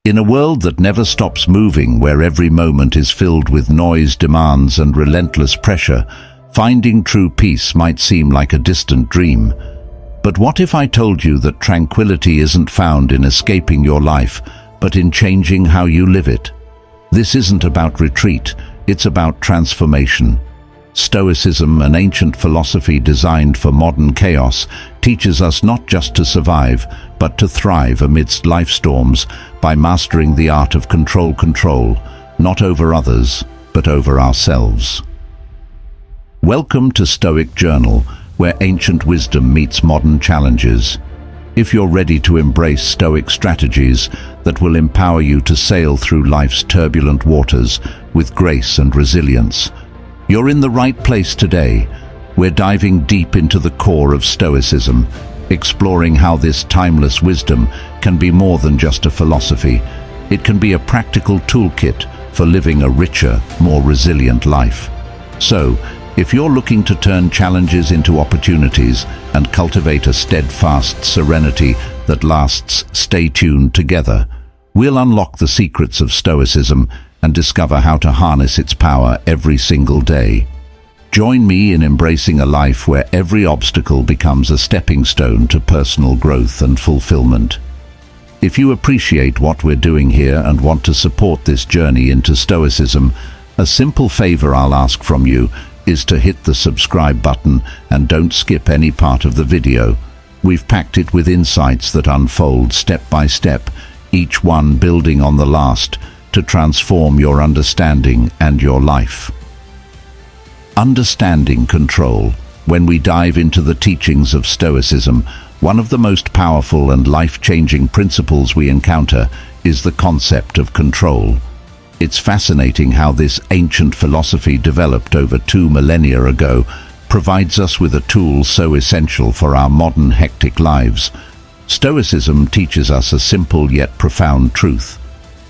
In a world that never stops moving, where every moment is filled with noise, demands, and relentless pressure, finding true peace might seem like a distant dream. But what if I told you that tranquility isn't found in escaping your life, but in changing how you live it? This isn't about retreat, it's about transformation. Stoicism, an ancient philosophy designed for modern chaos, teaches us not just to survive, but to thrive amidst life storms by mastering the art of control, not over others, but over ourselves. Welcome to Stoic Journal, where ancient wisdom meets modern challenges. If you're ready to embrace Stoic strategies that will empower you to sail through life's turbulent waters with grace and resilience, you're in the right place today. We're diving deep into the core of Stoicism, exploring how this timeless wisdom can be more than just a philosophy. It can be a practical toolkit for living a richer, more resilient life. So, if you're looking to turn challenges into opportunities and cultivate a steadfast serenity that lasts, stay tuned together. We'll unlock the secrets of Stoicism and discover how to harness its power every single day. Join me in embracing a life where every obstacle becomes a stepping stone to personal growth and fulfillment. If you appreciate what we're doing here and want to support this journey into Stoicism, a simple favor I'll ask from you is to hit the subscribe button and don't skip any part of the video. We've packed it with insights that unfold step by step, each one building on the last, to transform your understanding and your life. Understanding control. When we dive into the teachings of Stoicism, one of the most powerful and life-changing principles we encounter is the concept of control. It's fascinating how this ancient philosophy, developed over 2 millennia ago, provides us with a tool so essential for our modern hectic lives. Stoicism teaches us a simple yet profound truth.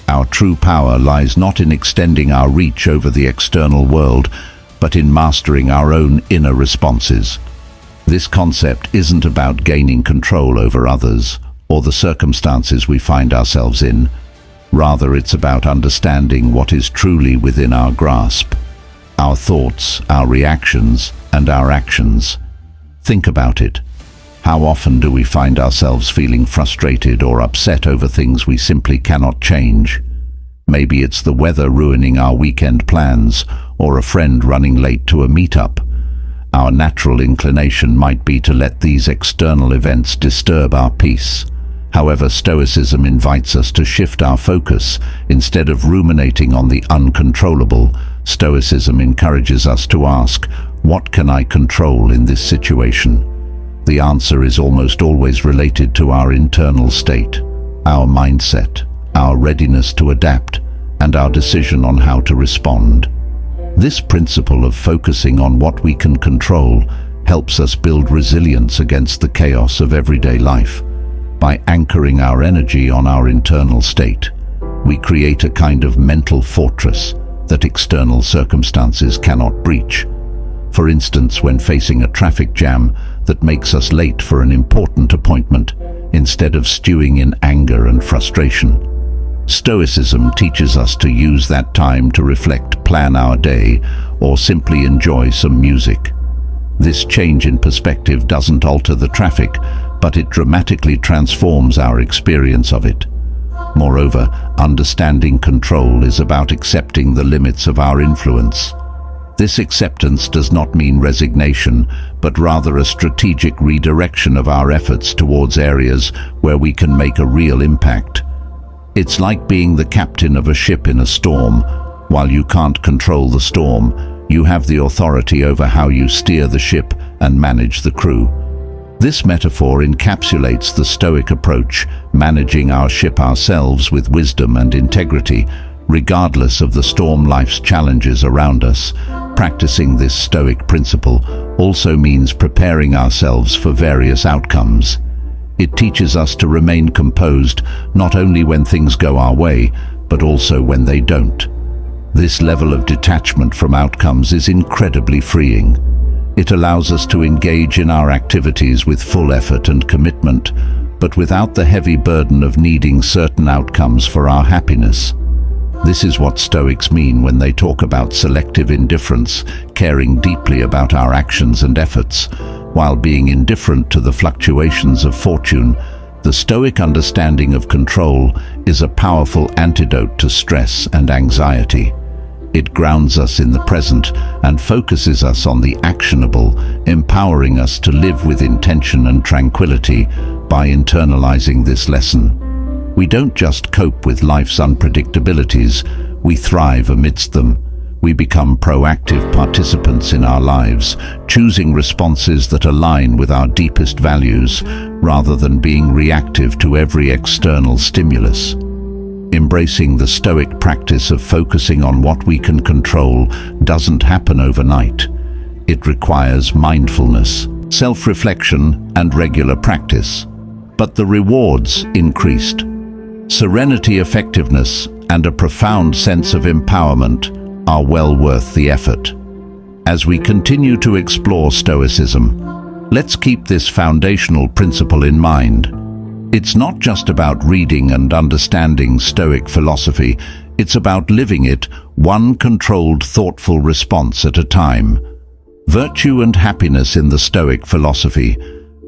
Our true power lies not in extending our reach over the external world, but in mastering our own inner responses. This concept isn't about gaining control over others or the circumstances we find ourselves in. Rather, it's about understanding what is truly within our grasp: our thoughts, our reactions, and our actions. Think about it. How often do we find ourselves feeling frustrated or upset over things we simply cannot change? Maybe it's the weather ruining our weekend plans, or a friend running late to a meetup. Our natural inclination might be to let these external events disturb our peace. However, Stoicism invites us to shift our focus. Instead of ruminating on the uncontrollable, Stoicism encourages us to ask, what can I control in this situation? The answer is almost always related to our internal state, our mindset, our readiness to adapt, and our decision on how to respond. This principle of focusing on what we can control helps us build resilience against the chaos of everyday life. By anchoring our energy on our internal state, we create a kind of mental fortress that external circumstances cannot breach. For instance, when facing a traffic jam that makes us late for an important appointment, instead of stewing in anger and frustration, Stoicism teaches us to use that time to reflect, plan our day, or simply enjoy some music. This change in perspective doesn't alter the traffic, but it dramatically transforms our experience of it. Moreover, understanding control is about accepting the limits of our influence. This acceptance does not mean resignation, but rather a strategic redirection of our efforts towards areas where we can make a real impact. It's like being the captain of a ship in a storm. While you can't control the storm, you have the authority over how you steer the ship and manage the crew. This metaphor encapsulates the Stoic approach, managing our ship ourselves with wisdom and integrity, regardless of the storm life's challenges around us. Practicing this Stoic principle also means preparing ourselves for various outcomes. It teaches us to remain composed not only when things go our way, but also when they don't. This level of detachment from outcomes is incredibly freeing. It allows us to engage in our activities with full effort and commitment, but without the heavy burden of needing certain outcomes for our happiness. This is what Stoics mean when they talk about selective indifference, caring deeply about our actions and efforts, while being indifferent to the fluctuations of fortune. The Stoic understanding of control is a powerful antidote to stress and anxiety. It grounds us in the present and focuses us on the actionable, empowering us to live with intention and tranquility. By internalizing this lesson, we don't just cope with life's unpredictabilities, we thrive amidst them. We become proactive participants in our lives, choosing responses that align with our deepest values, rather than being reactive to every external stimulus. Embracing the Stoic practice of focusing on what we can control doesn't happen overnight. It requires mindfulness, self-reflection, and regular practice. But the rewards increased. Serenity, effectiveness, and a profound sense of empowerment are well worth the effort. As we continue to explore Stoicism, let's keep this foundational principle in mind. It's not just about reading and understanding Stoic philosophy, it's about living it, one controlled, thoughtful response at a time. Virtue and happiness in the Stoic philosophy.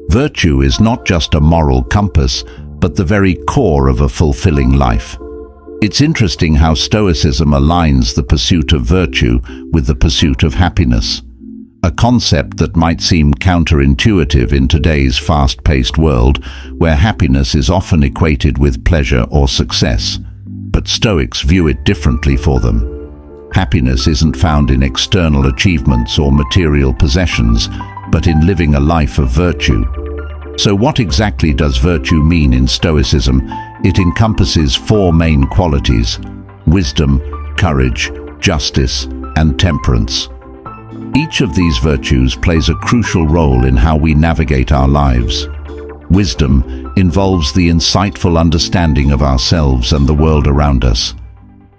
Virtue is not just a moral compass, but the very core of a fulfilling life. It's interesting how Stoicism aligns the pursuit of virtue with the pursuit of happiness, a concept that might seem counterintuitive in today's fast-paced world, where happiness is often equated with pleasure or success. But Stoics view it differently for them. Happiness isn't found in external achievements or material possessions, but in living a life of virtue. So what exactly does virtue mean in Stoicism? It encompasses four main qualities: wisdom, courage, justice, and temperance. Each of these virtues plays a crucial role in how we navigate our lives. Wisdom involves the insightful understanding of ourselves and the world around us.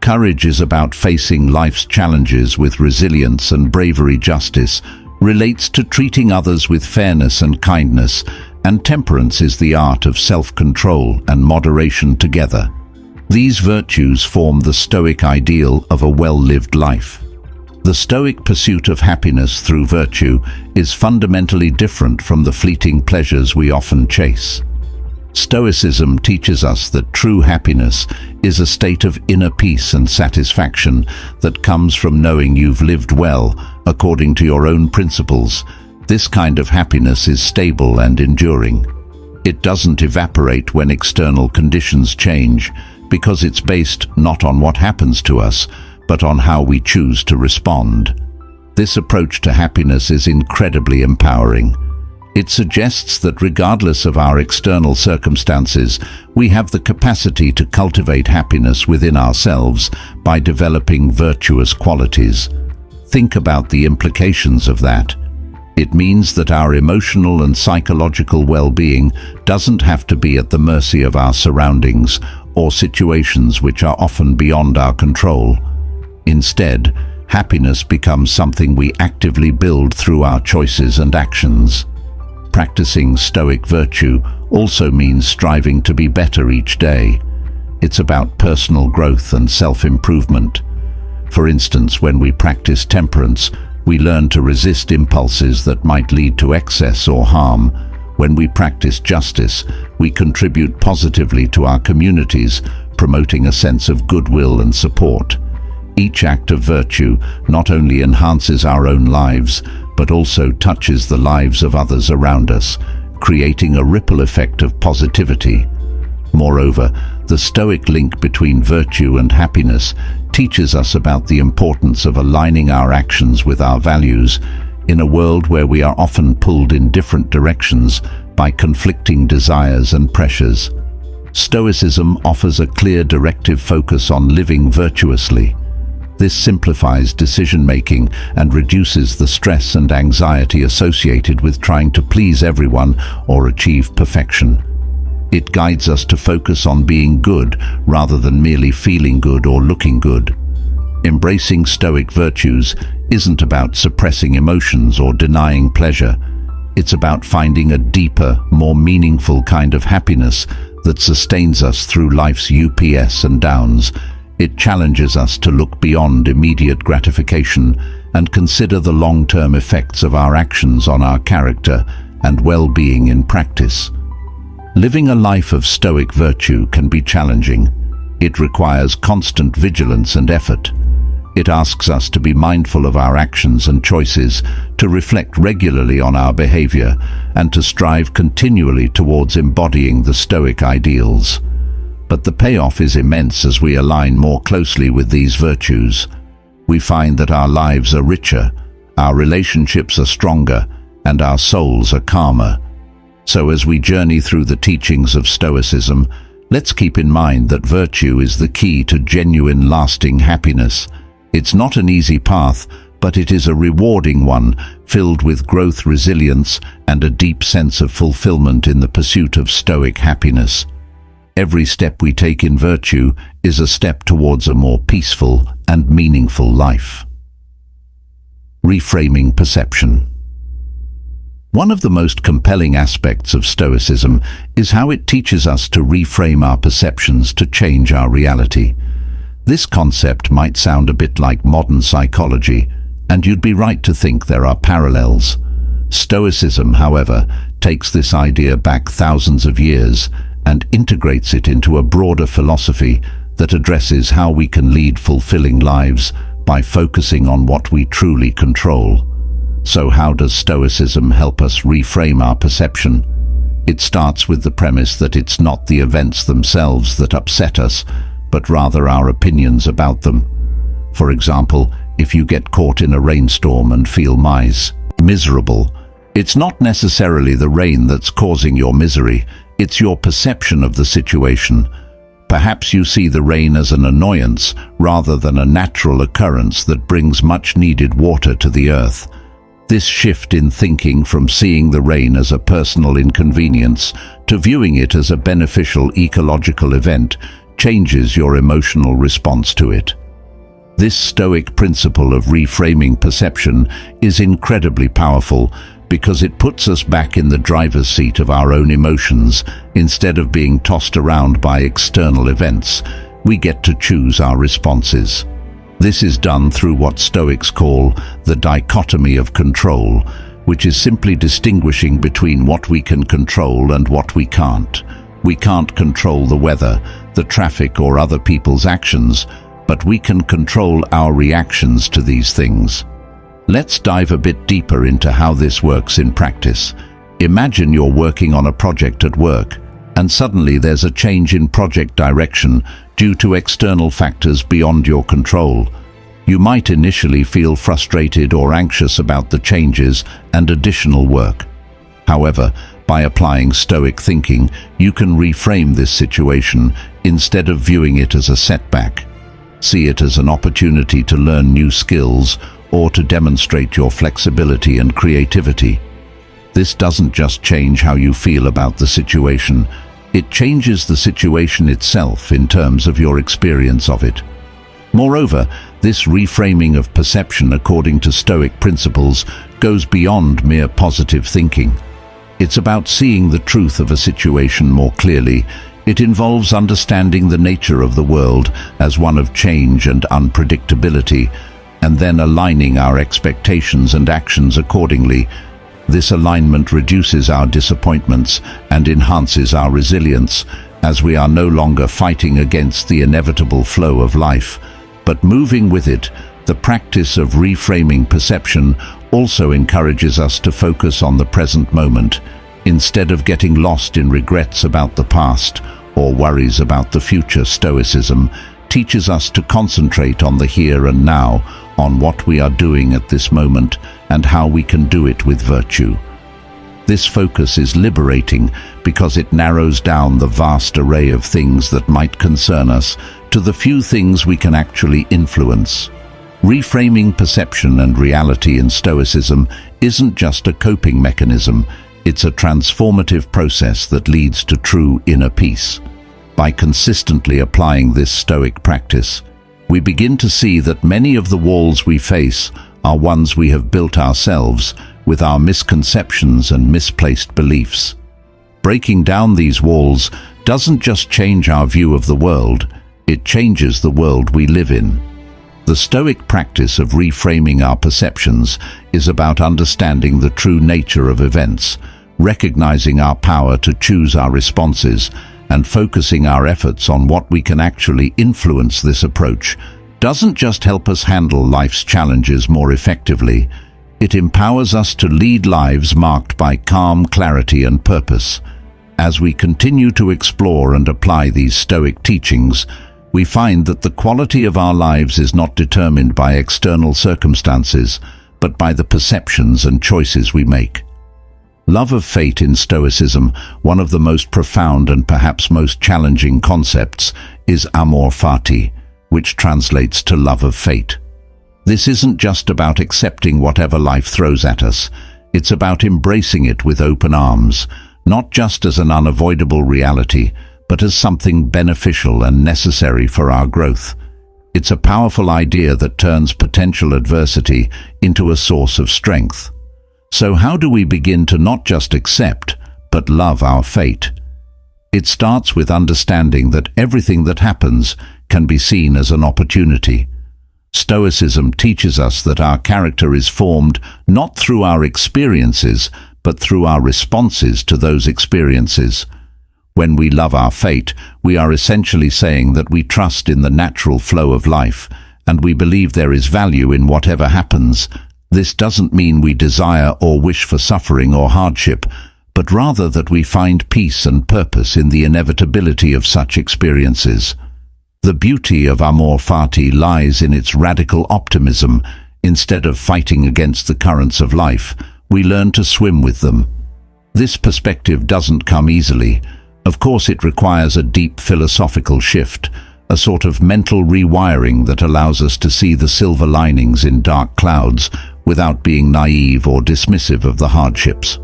Courage is about facing life's challenges with resilience and bravery. Justice relates to treating others with fairness and kindness, and temperance is the art of self-control and moderation together. These virtues form the Stoic ideal of a well-lived life. The Stoic pursuit of happiness through virtue is fundamentally different from the fleeting pleasures we often chase. Stoicism teaches us that true happiness is a state of inner peace and satisfaction that comes from knowing you've lived well according to your own principles. This kind of happiness is stable and enduring. It doesn't evaporate when external conditions change, because it's based not on what happens to us, but on how we choose to respond. This approach to happiness is incredibly empowering. It suggests that regardless of our external circumstances, we have the capacity to cultivate happiness within ourselves by developing virtuous qualities. Think about the implications of that. It means that our emotional and psychological well-being doesn't have to be at the mercy of our surroundings or situations which are often beyond our control. Instead, happiness becomes something we actively build through our choices and actions. Practicing Stoic virtue also means striving to be better each day. It's about personal growth and self-improvement. For instance, when we practice temperance, we learn to resist impulses that might lead to excess or harm. When we practice justice, we contribute positively to our communities, promoting a sense of goodwill and support. Each act of virtue not only enhances our own lives, but also touches the lives of others around us, creating a ripple effect of positivity. Moreover, the Stoic link between virtue and happiness teaches us about the importance of aligning our actions with our values in a world where we are often pulled in different directions by conflicting desires and pressures. Stoicism offers a clear directive focus on living virtuously. This simplifies decision-making and reduces the stress and anxiety associated with trying to please everyone or achieve perfection. It guides us to focus on being good rather than merely feeling good or looking good. Embracing Stoic virtues isn't about suppressing emotions or denying pleasure. It's about finding a deeper, more meaningful kind of happiness that sustains us through life's ups and downs. It challenges us to look beyond immediate gratification and consider the long-term effects of our actions on our character and well-being in practice. Living a life of stoic virtue can be challenging. It requires constant vigilance and effort. It asks us to be mindful of our actions and choices, to reflect regularly on our behavior, and to strive continually towards embodying the Stoic ideals. But the payoff is immense as we align more closely with these virtues. We find that our lives are richer, our relationships are stronger, and our souls are calmer. So as we journey through the teachings of Stoicism, let's keep in mind that virtue is the key to genuine, lasting happiness. It's not an easy path, but it is a rewarding one, filled with growth, resilience, and a deep sense of fulfillment in the pursuit of Stoic happiness. Every step we take in virtue is a step towards a more peaceful and meaningful life. Reframing perception. One of the most compelling aspects of Stoicism is how it teaches us to reframe our perceptions to change our reality. This concept might sound a bit like modern psychology, and you'd be right to think there are parallels. Stoicism, however, takes this idea back thousands of years and integrates it into a broader philosophy that addresses how we can lead fulfilling lives by focusing on what we truly control. So how does Stoicism help us reframe our perception? It starts with the premise that it's not the events themselves that upset us, but rather our opinions about them. For example, if you get caught in a rainstorm and feel miserable, it's not necessarily the rain that's causing your misery, it's your perception of the situation. Perhaps you see the rain as an annoyance rather than a natural occurrence that brings much-needed water to the earth. This shift in thinking from seeing the rain as a personal inconvenience to viewing it as a beneficial ecological event changes your emotional response to it. This Stoic principle of reframing perception is incredibly powerful because it puts us back in the driver's seat of our own emotions. Instead of being tossed around by external events, we get to choose our responses. This is done through what Stoics call the dichotomy of control, which is simply distinguishing between what we can control and what we can't. We can't control the weather, the traffic, or other people's actions, but we can control our reactions to these things. Let's dive a bit deeper into how this works in practice. Imagine you're working on a project at work, and suddenly there's a change in project direction due to external factors beyond your control. You might initially feel frustrated or anxious about the changes and additional work. However, by applying Stoic thinking, you can reframe this situation instead of viewing it as a setback. See it as an opportunity to learn new skills or to demonstrate your flexibility and creativity. This doesn't just change how you feel about the situation, it changes the situation itself in terms of your experience of it. Moreover, this reframing of perception according to Stoic principles goes beyond mere positive thinking. It's about seeing the truth of a situation more clearly. It involves understanding the nature of the world as one of change and unpredictability, and then aligning our expectations and actions accordingly. This alignment reduces our disappointments and enhances our resilience, as we are no longer fighting against the inevitable flow of life, but moving with it. The practice of reframing perception also encourages us to focus on the present moment, instead of getting lost in regrets about the past or worries about the future. Stoicism teaches us to concentrate on the here and now, on what we are doing at this moment and how we can do it with virtue. This focus is liberating because it narrows down the vast array of things that might concern us to the few things we can actually influence. Reframing perception and reality in Stoicism isn't just a coping mechanism, it's a transformative process that leads to true inner peace. By consistently applying this Stoic practice, we begin to see that many of the walls we face are ones we have built ourselves, with our misconceptions and misplaced beliefs. Breaking down these walls doesn't just change our view of the world, it changes the world we live in. The Stoic practice of reframing our perceptions is about understanding the true nature of events, recognizing our power to choose our responses, and focusing our efforts on what we can actually influence. This approach doesn't just help us handle life's challenges more effectively, it empowers us to lead lives marked by calm, clarity, and purpose. As we continue to explore and apply these Stoic teachings, we find that the quality of our lives is not determined by external circumstances, but by the perceptions and choices we make. Love of fate in Stoicism, one of the most profound and perhaps most challenging concepts, is Amor Fati, which translates to love of fate. This isn't just about accepting whatever life throws at us, it's about embracing it with open arms, not just as an unavoidable reality, but as something beneficial and necessary for our growth. It's a powerful idea that turns potential adversity into a source of strength. So how do we begin to not just accept, but love our fate? It starts with understanding that everything that happens can be seen as an opportunity. Stoicism teaches us that our character is formed not through our experiences, but through our responses to those experiences. When we love our fate, we are essentially saying that we trust in the natural flow of life, and we believe there is value in whatever happens. This doesn't mean we desire or wish for suffering or hardship, but rather that we find peace and purpose in the inevitability of such experiences. The beauty of Amor Fati lies in its radical optimism. Instead of fighting against the currents of life, we learn to swim with them. This perspective doesn't come easily. Of course, it requires a deep philosophical shift, a sort of mental rewiring that allows us to see the silver linings in dark clouds without being naive or dismissive of the hardships.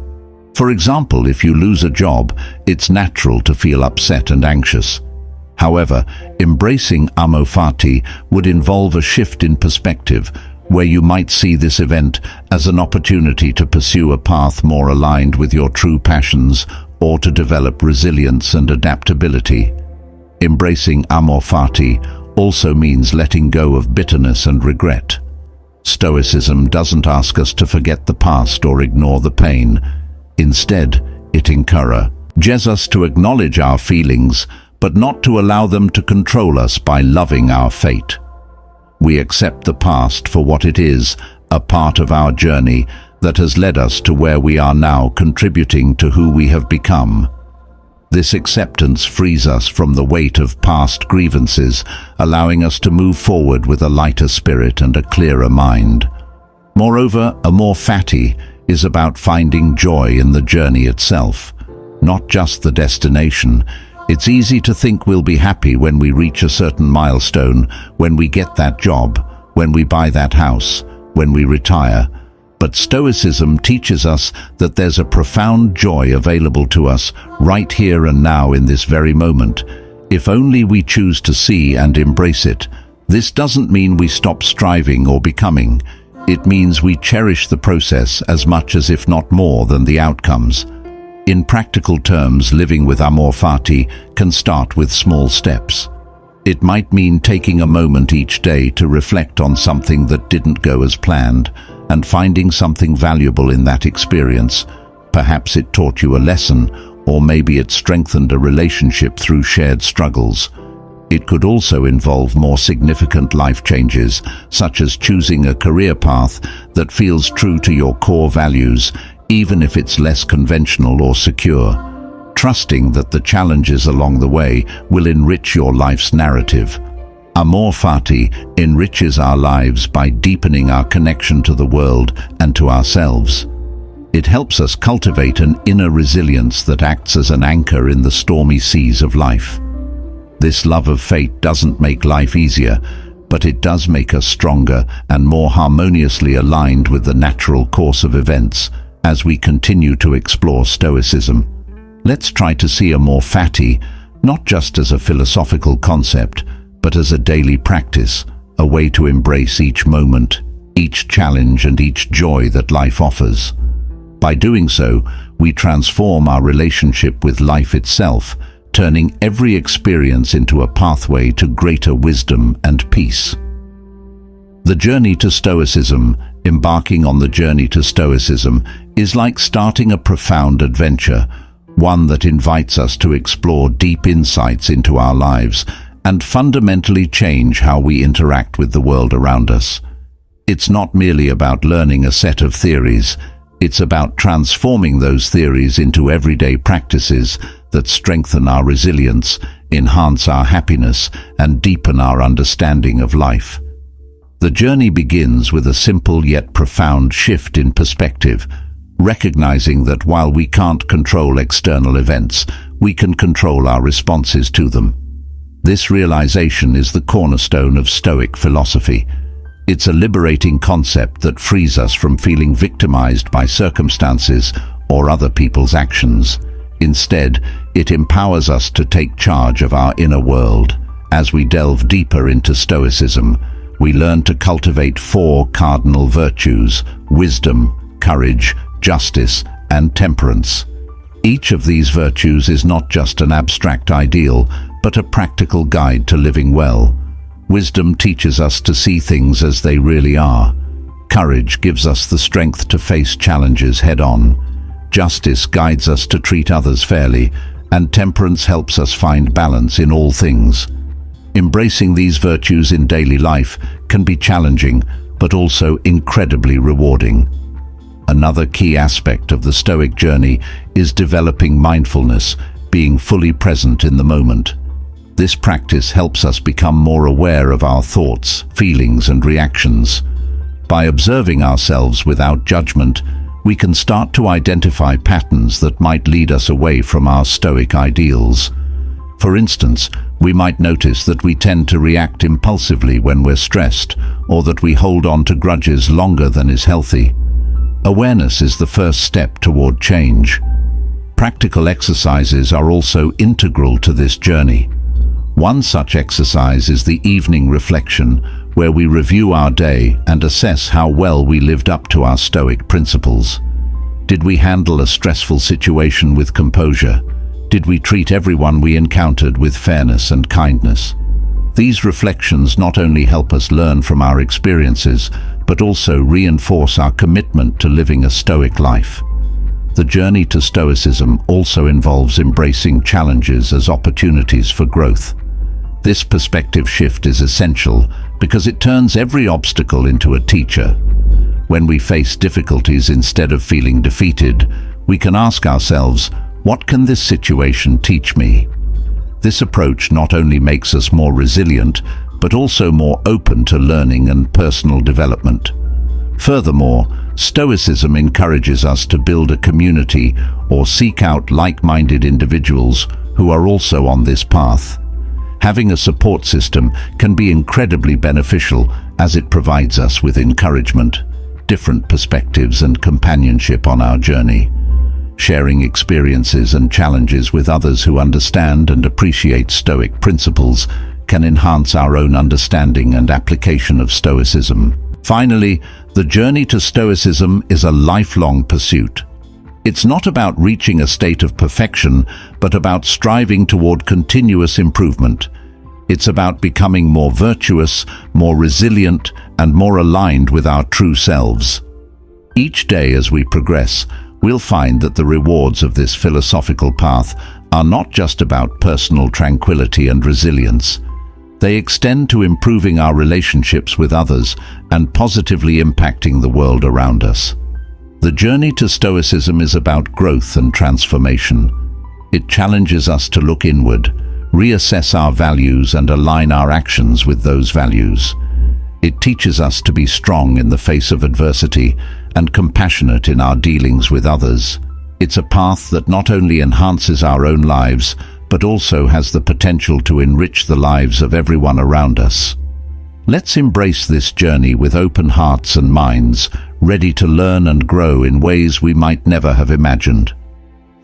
For example, if you lose a job, it's natural to feel upset and anxious. However, embracing Amor Fati would involve a shift in perspective, where you might see this event as an opportunity to pursue a path more aligned with your true passions or to develop resilience and adaptability. Embracing Amor Fati also means letting go of bitterness and regret. Stoicism doesn't ask us to forget the past or ignore the pain. Instead, it encourages us to acknowledge our feelings, but not to allow them to control us by loving our fate. We accept the past for what it is, a part of our journey that has led us to where we are now, contributing to who we have become. This acceptance frees us from the weight of past grievances, allowing us to move forward with a lighter spirit and a clearer mind. Moreover, Amor Fati is about finding joy in the journey itself, not just the destination. It's easy to think we'll be happy when we reach a certain milestone, when we get that job, when we buy that house, when we retire. But Stoicism teaches us that there's a profound joy available to us right here and now in this very moment, if only we choose to see and embrace it. This doesn't mean we stop striving or becoming. It means we cherish the process as much as, if not more, than the outcomes. In practical terms, living with Amor Fati can start with small steps. It might mean taking a moment each day to reflect on something that didn't go as planned, and finding something valuable in that experience. Perhaps it taught you a lesson, or maybe it strengthened a relationship through shared struggles. It could also involve more significant life changes, such as choosing a career path that feels true to your core values, even if it's less conventional or secure. Trusting that the challenges along the way will enrich your life's narrative. Amor Fati enriches our lives by deepening our connection to the world and to ourselves. It helps us cultivate an inner resilience that acts as an anchor in the stormy seas of life. This love of fate doesn't make life easier, but it does make us stronger and more harmoniously aligned with the natural course of events. As we continue to explore Stoicism, let's try to see Amor Fati not just as a philosophical concept, but as a daily practice, a way to embrace each moment, each challenge, and each joy that life offers. By doing so, we transform our relationship with life itself, turning every experience into a pathway to greater wisdom and peace. The journey to Stoicism, embarking on the journey to Stoicism, is like starting a profound adventure, one that invites us to explore deep insights into our lives and fundamentally change how we interact with the world around us. It's not merely about learning a set of theories, it's about transforming those theories into everyday practices that strengthen our resilience, enhance our happiness, and deepen our understanding of life. The journey begins with a simple yet profound shift in perspective, recognizing that while we can't control external events, we can control our responses to them. This realization is the cornerstone of Stoic philosophy. It's a liberating concept that frees us from feeling victimized by circumstances or other people's actions. Instead, it empowers us to take charge of our inner world. As we delve deeper into Stoicism, we learn to cultivate 4 cardinal virtues: wisdom, courage, justice, and temperance. Each of these virtues is not just an abstract ideal, but a practical guide to living well. Wisdom teaches us to see things as they really are. Courage gives us the strength to face challenges head-on. Justice guides us to treat others fairly, and temperance helps us find balance in all things. Embracing these virtues in daily life can be challenging, but also incredibly rewarding. Another key aspect of the Stoic journey is developing mindfulness, being fully present in the moment. This practice helps us become more aware of our thoughts, feelings, and reactions. By observing ourselves without judgment, we can start to identify patterns that might lead us away from our Stoic ideals. For instance, we might notice that we tend to react impulsively when we're stressed, or that we hold on to grudges longer than is healthy. Awareness is the first step toward change. Practical exercises are also integral to this journey. One such exercise is the evening reflection, where we review our day and assess how well we lived up to our Stoic principles. Did we handle a stressful situation with composure? Did we treat everyone we encountered with fairness and kindness? These reflections not only help us learn from our experiences, but also reinforce our commitment to living a Stoic life. The journey to Stoicism also involves embracing challenges as opportunities for growth. This perspective shift is essential because it turns every obstacle into a teacher. When we face difficulties instead of feeling defeated, we can ask ourselves, what can this situation teach me? This approach not only makes us more resilient, but also more open to learning and personal development. Furthermore, Stoicism encourages us to build a community or seek out like-minded individuals who are also on this path. Having a support system can be incredibly beneficial as it provides us with encouragement, different perspectives, and companionship on our journey. Sharing experiences and challenges with others who understand and appreciate Stoic principles can enhance our own understanding and application of Stoicism. Finally, the journey to Stoicism is a lifelong pursuit. It's not about reaching a state of perfection, but about striving toward continuous improvement. It's about becoming more virtuous, more resilient, and more aligned with our true selves. Each day as we progress, we'll find that the rewards of this philosophical path are not just about personal tranquility and resilience. They extend to improving our relationships with others and positively impacting the world around us. The journey to Stoicism is about growth and transformation. It challenges us to look inward, reassess our values, and align our actions with those values. It teaches us to be strong in the face of adversity and compassionate in our dealings with others. It's a path that not only enhances our own lives, but also has the potential to enrich the lives of everyone around us. Let's embrace this journey with open hearts and minds, ready to learn and grow in ways we might never have imagined.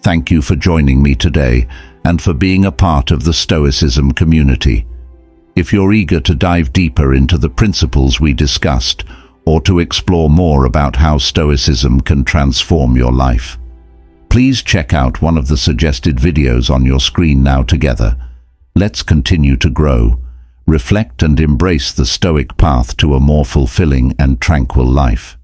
Thank you for joining me today and for being a part of the Stoicism community. If you're eager to dive deeper into the principles we discussed, or to explore more about how Stoicism can transform your life. Please check out one of the suggested videos on your screen now together. Let's continue to grow, reflect and embrace the Stoic path to a more fulfilling and tranquil life.